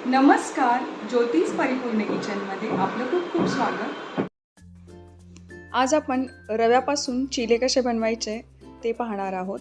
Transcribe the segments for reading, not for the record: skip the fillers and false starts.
नमस्कार, ज्योतिष परिपूर्ण किचनमध्ये आपलं खूप खूप स्वागत. आज आपण रव्यापासून चिले कसे बनवायचे ते पाहणार आहोत.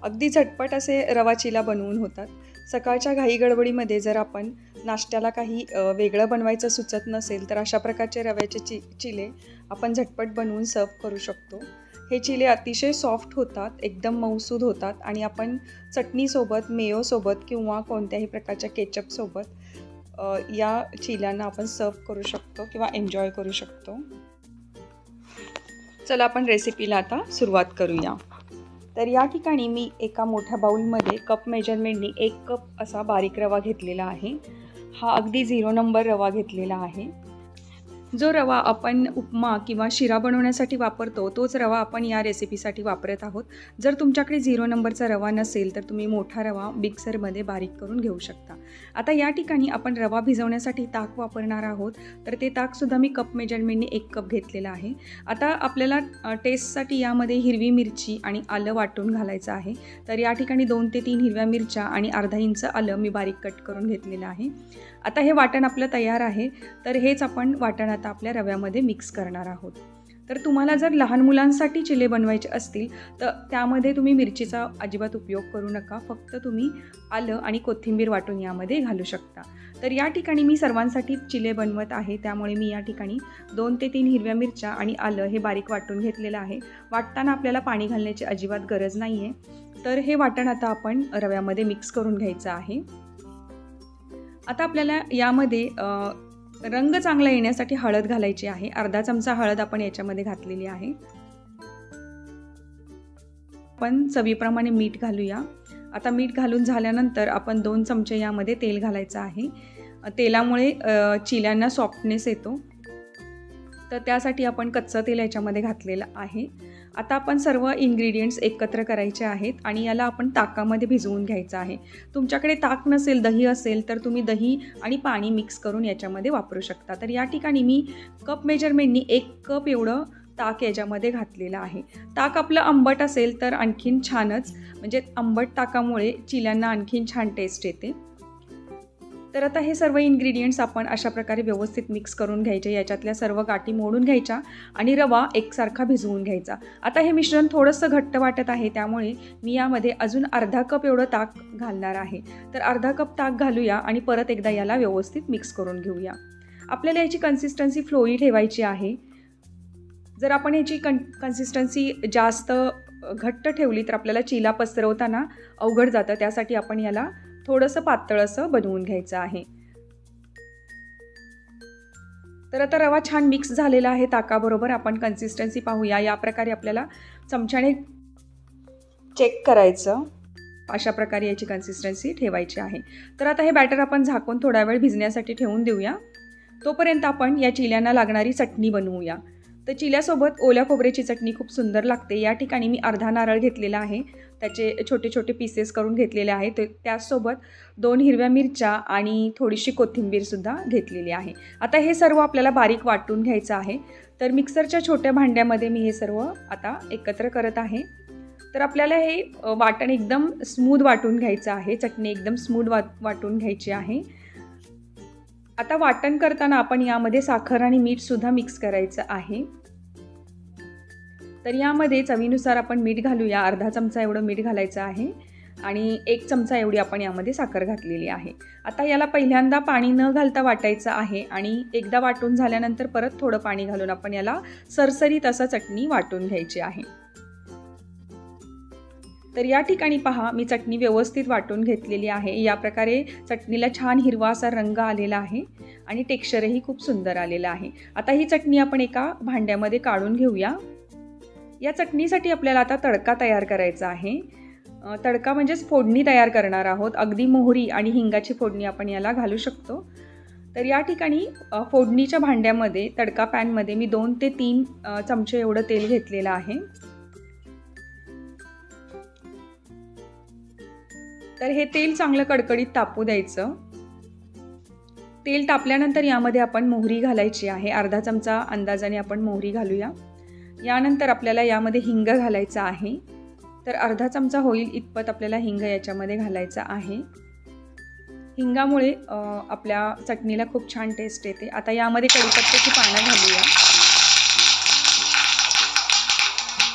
अगदी झटपट असे रवा चिला बनवून होतात. सकाळच्या घाई गडबडीमध्ये जर आपण नाश्त्याला काही वेगळं बनवायचं सुचत नसेल तर अशा प्रकारचे रव्याचे चिले आपण झटपट बनवून सर्व करू शकतो. हे चिले अतिशय सॉफ्ट होतात, एकदम मऊसूद होतात आणि आपण चटणीसोबत, मेयोसोबत किंवा कोणत्याही प्रकारच्या केचपसोबत या चिल्यांना आपण सर्व करू शकतो किंवा एन्जॉय करू शकतो. चला आपण रेसिपीला आता सुरुवात करूया. तर या ठिकाणी मी एका मोठ्या बाउलमध्ये कप मेजरमेंटनी 1 कप असा बारीक रवा घेतलेला आहे. हा अगदी 0 नंबर रवा घेतलेला आहे. जो रवा आपण उपमा किंवा शिरा बनवण्यासाठी वापरतो तोच रवा आपण या रेसिपीसाठी वापरत आहोत. जर तुमच्याकडे 0 नंबरचा रवा नसेल तर तुम्ही मोठा रवा मिक्सरमध्ये बारीक करून घेऊ शकता. आता या ठिकाणी आपण रवा भिजवण्यासाठी ताक वापरणार आहोत. तर ते ताकसुद्धा मी कप मेजरमेंटने 1 कप घेतलेलं आहे. आता आपल्याला टेस्टसाठी यामध्ये हिरवी मिरची आणि आलं वाटून घालायचं आहे. तर या ठिकाणी 2 ते 3 हिरव्या मिरच्या आणि अर्धा इंच आलं मी बारीक कट करून घेतलेलं आहे. आता हे वाटण आपलं तयार आहे. तर हेच आपण वाटण आता आपल्या रव्यामध्ये मिक्स करणार आहोत. तर तुम्हाला जर लहान मुलांसाठी चिले बनवायचे असतील तर त्यामध्ये तुम्ही मिरचीचा अजिबात उपयोग करू नका. फक्त तुम्ही आलं आणि कोथिंबीर वाटून यामध्ये घालू शकता. तर या ठिकाणी मी सर्वांसाठी चिले बनवत आहे, त्यामुळे मी या ठिकाणी 2 ते 3 हिरव्या मिरच्या आणि आलं हे बारीक वाटून घेतलेलं आहे. वाटताना आपल्याला पाणी घालण्याची अजिबात गरज नाही आहे. तर हे वाटण आता आपण रव्यामध्ये मिक्स करून घ्यायचं आहे. आता आपल्याला यामध्ये रंग चांगला येण्यासाठी हळद घालायची आहे. अर्धा चमचा हळद आपण याच्यामध्ये घातलेली आहे. आपण चवीप्रमाणे मीठ घालूया. आता मीठ घालून झाल्यानंतर आपण 2 चमचे यामध्ये तेल घालायचं आहे. तेलामुळे चिल्यांना सॉफ्टनेस येतो. तर त्यासाठी आपण कच्चं तेल याच्यामध्ये घातलेलं आहे. आता आपण सर्व इन्ग्रेडियंट्स एकत्र करायचे आहेत आणि याला आपण ताकामध्ये भिजवून घ्यायचं आहे. तुमच्याकडे ताक नसेल, दही असेल तर तुम्ही दही आणि पाणी मिक्स करून याच्यामध्ये वापरू शकता. तर या ठिकाणी मी कप मेजरमेंटनी 1 कप एवढं ताक याच्यामध्ये घातलेलं आहे. ताक आपलं आंबट असेल तर आणखीन छानच, म्हणजे आंबट ताकामुळे चिल्यांना आणखीन छान टेस्ट येते. तर आता हे सर्व इन्ग्रेडियंट्स आपण अशा प्रकारे व्यवस्थित मिक्स करून घ्यायचे. याच्यातल्या सर्व गाठी मोडून घ्यायच्या आणि रवा एकसारखा भिजवून घ्यायचा. आता हे मिश्रण थोडंसं घट्ट वाटत आहे, त्यामुळे मी यामध्ये अजून अर्धा कप एवढं ताक घालणार आहे. तर अर्धा कप ताक घालूया आणि परत एकदा याला व्यवस्थित मिक्स करून घेऊया. आपल्याला याची कन्सिस्टन्सी फ्लोई ठेवायची आहे. जर आपण याची कन्सिस्टन्सी जास्त घट्ट ठेवली तर आपल्याला चिला पसरवताना अवघड जातं. त्यासाठी आपण याला थोडंसं पातळ असं बनवून घ्यायचं आहे. तर आता रवा छान मिक्स झालेला आहे ताकाबरोबर. आपण कन्सिस्टन्सी पाहूया. या प्रकारे आपल्याला चमच्याने चेक करायचं. अशा प्रकारे याची कन्सिस्टन्सी ठेवायची आहे. तर आता हे बॅटर आपण झाकून थोडा वेळ भिजण्यासाठी ठेवून देऊया. तोपर्यंत आपण या चिल्यांना लागणारी चटणी बनवूया. तर चिल्यासोबत ओल्या खोबऱ्याची चटणी खूप सुंदर लागते. या ठिकाणी मी अर्धा नारळ घेतलेला आहे, त्याचे छोटे छोटे पीसेस करून घेतलेले आहे. त्याचसोबत 2 हिरव्या मिरच्या आणि थोडीशी कोथिंबीरसुद्धा घेतलेली आहे. आता हे सर्व आपल्याला बारीक वाटून घ्यायचं आहे. तर मिक्सरच्या छोट्या भांड्यामध्ये मी हे सर्व आता एकत्र करत आहे. तर आपल्याला हे वाटण एकदम स्मूथ वाटून घ्यायचं आहे. चटणी एकदम स्मूथ वाटून घ्यायची आहे. आता वाटण करताना आपण यामध्ये साखर आणि मीठसुद्धा मिक्स करायचं आहे. तर यामध्ये चवीनुसार आपण मीठ घालूया. अर्धा चमचा एवढं मीठ घालायचं आहे आणि 1 चमचा एवढी आपण यामध्ये साखर घातलेली आहे. आता याला पहिल्यांदा पाणी न घालता वाटायचं आहे आणि एकदा वाटून झाल्यानंतर परत थोडं पाणी घालून आपण याला सरसरीत असं चटणी वाटून घ्यायची आहे. तर या ठिकाणी पहा, मी चटणी व्यवस्थित वाटून घेतलेली आहे. या प्रकारे चटणीला छान हिरवा असा रंग आलेला आहे आणि टेक्स्चरही खूप सुंदर आलेलं आहे. आता ही चटणी आपण एका भांड्यामध्ये काढून घेऊया. या चटणीसाठी आपल्याला आता तडका तयार करायचा आहे. तडका म्हणजेच फोडणी तयार करणार आहोत. अगदी मोहरी आणि हिंगाची फोडणी आपण याला घालू शकतो. तर या ठिकाणी फोडणीच्या भांड्यामध्ये, तडका पॅनमध्ये मी 2 ते 3 चमचे एवढं तेल घेतलेलं आहे. तर हे तेल चांगलं कडकडीत तापू द्यायचं. तेल तापल्यानंतर यामध्ये आपण मोहरी घालायची आहे. अर्धा चमचा अंदाजाने आपण मोहरी घालूया. यानंतर आपल्याला यामध्ये हिंग घालायचा आहे. तर अर्धा चमचा होईल इतपत आपल्याला हिंग याच्यामध्ये घालायचा आहे. हिंगामुळे आपल्या चटणीला खूप छान टेस्ट येते. आता यामध्ये कढीपत्त्याची पानं घालूया.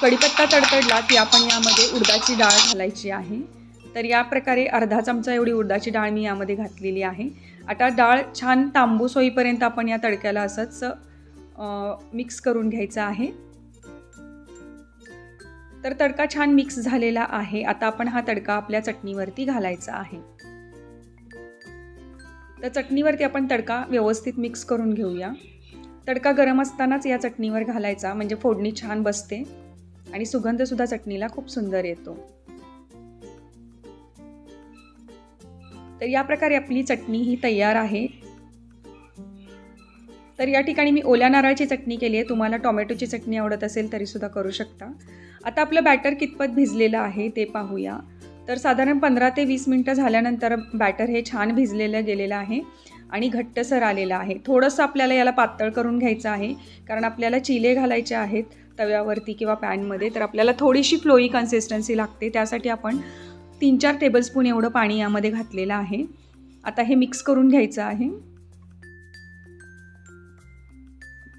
कढीपत्ता तडतडला की आपण यामध्ये उडदाची डाळ घालायची आहे. तर या प्रकारे अर्धा चमचा एवढी उडदाची डाळ मी यामध्ये घातलेली आहे. आता डाळ छान तांबूस होईपर्यंत आपण या तडक्याला असंच मिक्स करून घ्यायचं आहे. तर तडका छान मिक्स झालेला आहे. आता आपण हा तडका आपल्या चटणीवरती घालायचा आहे. तर चटणीवरती आपण तडका व्यवस्थित मिक्स करून घेऊया. तडका गरम असतानाच या चटणीवर घालायचा, म्हणजे फोडणी छान बसते आणि सुगंधसुद्धा चटणीला खूप सुंदर येतो. तर या प्रकारे आपली चटणी ही तयार आहे. तर या ठिकाणी मी ओल्या नारळाची चटणी केली आहे. तुम्हाला टोमॅटोची चटणी आवडत असेल तरीसुद्धा करू शकता. आता आपलं बॅटर कितपत भिजलेलं आहे ते पाहूया. तर साधारण 15 ते 20 मिनटं झाल्यानंतर बॅटर हे छान भिजलेलं गेलेलं आहे आणि घट्टसर आलेलं आहे. थोडंसं आपल्याला याला पातळ करून घ्यायचं आहे, कारण आपल्याला चिले घालायचे आहेत तव्यावरती किंवा पॅनमध्ये. तर आपल्याला थोडीशी फ्लोई कन्सिस्टन्सी लागते. त्यासाठी आपण 3-4 टेबलस्पून एवढं पाणी यामध्ये घातलेलं आहे. आता हे मिक्स करून घ्यायचं आहे.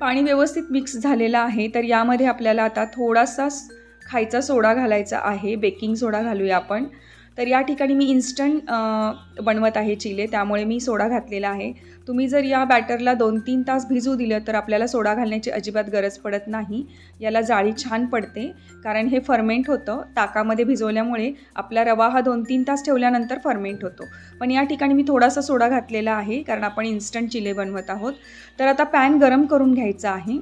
पाणी व्यवस्थित मिक्स झालेलं आहे. तर यामध्ये आपल्याला आता थोडासा खायचा सोडा घालायचा आहे. बेकिंग सोडा घालूया आपण. तर या ठिकाणी मी इन्स्टंट बनवत आहे चिले, त्यामुळे मी सोडा घातलेला आहे. तुम्ही जर या बॅटरला 2-3 तास भिजू दिलं तर आपल्याला सोडा घालण्याची अजिबात गरज पडत नाही. याला जाळी छान पडते, कारण हे फर्मेंट होतं. ताकामध्ये भिजवल्यामुळे आपला रवा हा 2-3 तास ठेवल्यानंतर फर्मेंट होतो. पण या ठिकाणी मी थोडासा सोडा घातलेला आहे, कारण आपण इन्स्टंट चिले बनवत आहोत. तर आता पॅन गरम करून घ्यायचा आहे.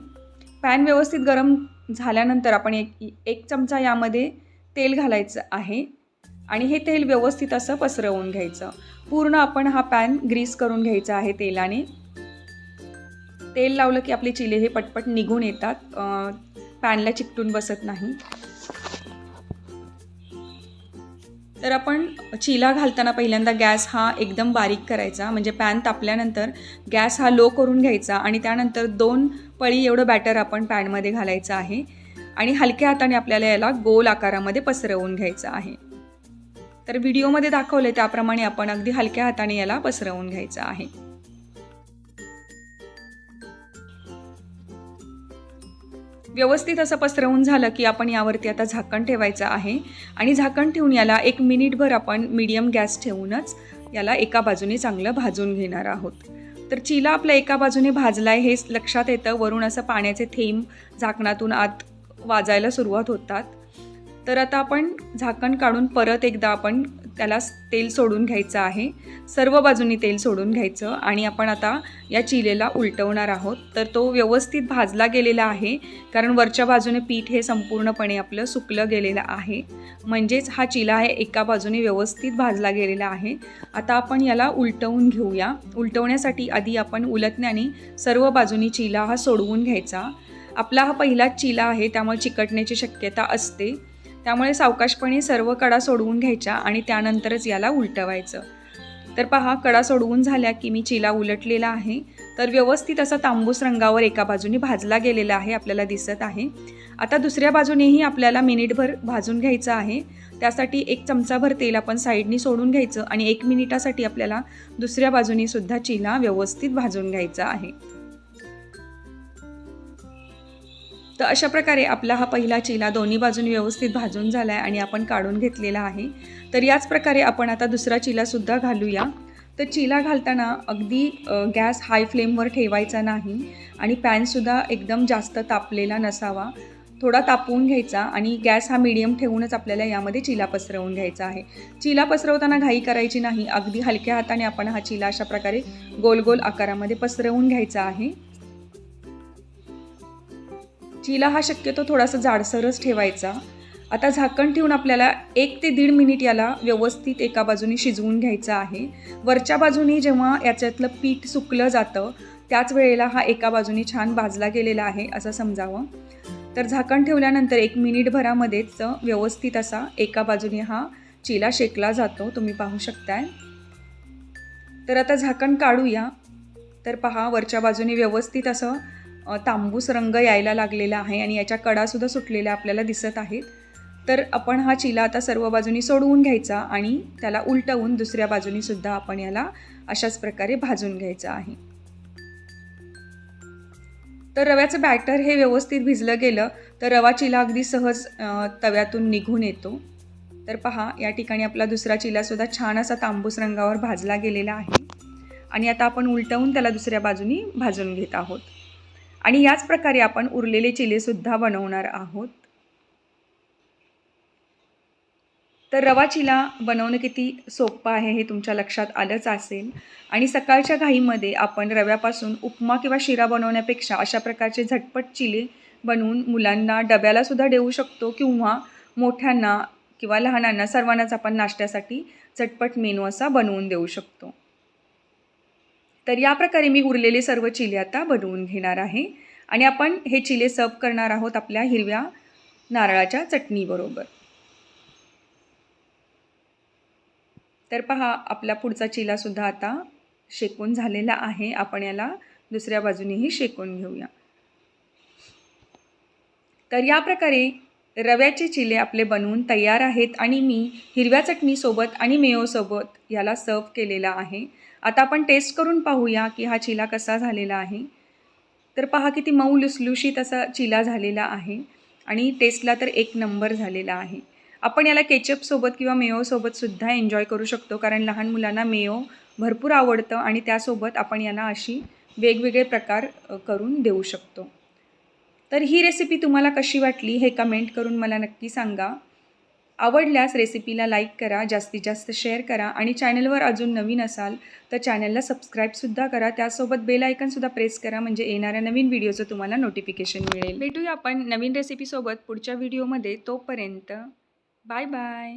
पॅन व्यवस्थित गरम झाल्यानंतर आपण एक चमचा यामध्ये तेल घालायचं आहे आणि हे तेल व्यवस्थित असं पसरवून घ्यायचं. पूर्ण आपण हा पॅन ग्रीस करून घ्यायचा आहे तेलाने. तेल लावलं की आपले चिले हे पटपट निघून येतात, पॅनला चिकटून बसत नाही. तर आपण चिला घालताना पहिल्यांदा गॅस हा एकदम बारीक करायचा, म्हणजे पॅन तापल्यानंतर गॅस हा लो करून घ्यायचा आणि त्यानंतर 2 पळी एवढं बॅटर आपण पॅनमध्ये घालायचं आहे आणि हलक्या हाताने आपल्याला याला गोल आकारामध्ये पसरवून घ्यायचं आहे. तर व्हिडिओमध्ये दाखवले त्याप्रमाणे आपण अगदी हलक्या हाताने याला पसरवून घ्यायचं आहे. व्यवस्थित असं पसरवून झालं की आपण यावरती आता झाकण ठेवायचं आहे आणि झाकण ठेवून याला 1 मिनिटभर आपण मीडियम गॅस ठेवूनच याला एका बाजूने चांगलं भाजून घेणार आहोत. तर चिला आपला एका बाजूने भाजलाय हे लक्षात येतं. वरून असं पाण्याचे थेंब झाकणातून आत वाजायला सुरुवात होतात. तर आता आपण झाकण काढून परत एकदा आपण त्याला तेल सोडून घ्यायचं आहे. सर्व बाजूनी तेल सोडून घ्यायचं आणि आपण आता या चिलेला उलटवणार आहोत. तर तो व्यवस्थित भाजला गेलेला आहे, कारण वरच्या बाजूने पीठ हे संपूर्णपणे आपलं सुकलं गेलेलं आहे. म्हणजेच हा चिला आहे एका बाजूने व्यवस्थित भाजला गेलेला आहे. आता आपण याला उलटवून घेऊया. उलटवण्यासाठी आधी आपण उलटण्याने सर्व बाजूनी चिला हा सोडवून घ्यायचा. आपला हा पहिलाच चिला आहे, त्यामुळे चिकटण्याची शक्यता असते. त्यामुळे सावकाशपणे सर्व कडा सोडवून घ्यायच्या आणि त्यानंतरच याला उलटवायचं. तर पहा, कडा सोडवून झाल्या की मी चिला उलटलेला आहे. तर व्यवस्थित असा तांबूस रंगावर एका बाजूने भाजला गेलेला आहे, आपल्याला दिसत आहे. आता दुसऱ्या बाजूनेही आपल्याला मिनिटभर भाजून घ्यायचं आहे. त्यासाठी 1 चमचाभर तेल आपण साईडनी सोडून घ्यायचं आणि 1 मिनिटासाठी आपल्याला दुसऱ्या बाजूने सुद्धा चिला व्यवस्थित भाजून घ्यायचा आहे. तर अशा प्रकारे आपला हा पहिला चिला दोन्ही बाजूने व्यवस्थित भाजून झाला आहे आणि आपण काढून घेतलेला आहे. तर याच प्रकारे आपण आता दुसरा चिलासुद्धा घालूया. तर चिला घालताना अगदी गॅस हाय फ्लेमवर ठेवायचा नाही आणि पॅनसुद्धा एकदम जास्त तापलेला नसावा. थोडा तापवून घ्यायचा आणि गॅस हा मीडियम ठेवूनच आपल्याला यामध्ये चिला पसरवून घ्यायचा आहे. चिला पसरवताना घाई करायची नाही. अगदी हलक्या हाताने आपण हा चिला अशा प्रकारे गोल गोल आकारामध्ये पसरवून घ्यायचा आहे. चिला हा शक्यतो थोडासा जाडसरच ठेवायचा. आता झाकण ठेवून आपल्याला 1 ते 1.5 मिनिट याला व्यवस्थित एका बाजूने शिजवून घ्यायचं आहे. वरच्या बाजूने जेव्हा याच्यातलं पीठ सुकलं जातं त्याच वेळेला हा एका बाजूने छान भाजला गेलेला आहे असं समजावं. तर झाकण ठेवल्यानंतर 1 मिनिटभरामध्येच व्यवस्थित असा एका बाजूने हा चिला शेकला जातो, तुम्ही पाहू शकताय. तर आता झाकण काढूया. तर पहा, वरच्या बाजूने व्यवस्थित असं तांबूस रंग यायला लागलेला आहे आणि याच्या कडासुद्धा सुटलेल्या आपल्याला दिसत आहेत. तर आपण हा चिला आता सर्व बाजूनी सोडवून घ्यायचा आणि त्याला उलटवून दुसऱ्या बाजूनी सुद्धा आपण याला अशाच प्रकारे भाजून घ्यायचं आहे. तर रव्याचं बॅटर हे व्यवस्थित भिजलं गेलं तर रवा चिला अगदी सहज तव्यातून निघून येतो. तर पहा, या ठिकाणी आपला दुसरा चिलासुद्धा छान असा तांबूस रंगावर भाजला गेलेला आहे आणि आता आपण उलटवून त्याला दुसऱ्या बाजूनी भाजून घेत आहोत आणि याच प्रकारे आपण उरलेले चिलेसुद्धा बनवणार आहोत. तर रवा चिला बनवणं किती सोपं आहे हे तुमच्या लक्षात आलंच असेल आणि सकाळच्या घाईमध्ये आपण रव्यापासून उपमा किंवा शिरा बनवण्यापेक्षा अशा प्रकारचे झटपट चिले बनवून मुलांना डब्यालासुद्धा देऊ शकतो किंवा मोठ्यांना किंवा लहानांना सर्वांनाच आपण नाश्त्यासाठी झटपट मेनू असा बनवून देऊ शकतो. तर या प्रकारे मी उरलेले सर्व चिले आता बनवून घेणार आहे आणि आपण हे चिले सर्व करणार आहोत आपल्या हिरव्या नारळाच्या चटणीबरोबर. तर पहा, आपला पुढचा चिलासुद्धा आता शेकून झालेला आहे. आपण याला दुसऱ्या बाजूनेही शेकून घेऊया. तर या प्रकारे रव्याचे चिले आपले बनवून तयार आहेत आणि मी हिरव्या चटणीसोबत आणि मेयोसोबत याला सर्व केलेला आहे. आता आपण टेस्ट करून पाहूया की हा चिला कसा झालेला आहे. तर पहा, किती मऊ लुसलुशीत असा चिला झालेला आहे आणि टेस्टला तर एक नंबर झालेला आहे. आपण याला केचपसोबत किंवा मेयोसोबतसुद्धा एन्जॉय करू शकतो, कारण लहान मुलांना मेयो भरपूर आवडतं आणि त्यासोबत आपण यांना अशी वेगवेगळे प्रकार करून देऊ शकतो. तर ही रेसिपी तुम्हाला कशी वाटली हे कमेंट करून मला नक्की सांगा. आवडल्यास रेसिपीला लाईक करा, जास्तीत जास्त शेअर करा आणि चॅनलवर अजून नवीन असाल तर चॅनलला सबस्क्राईबसुद्धा करा. त्यासोबत बेल आयकनसुद्धा प्रेस करा, म्हणजे येणाऱ्या नवीन व्हिडिओचं तुम्हाला नोटिफिकेशन मिळेल. भेटूया आपण नवीन रेसिपीसोबत पुढच्या व्हिडिओमध्ये. तोपर्यंत बाय बाय.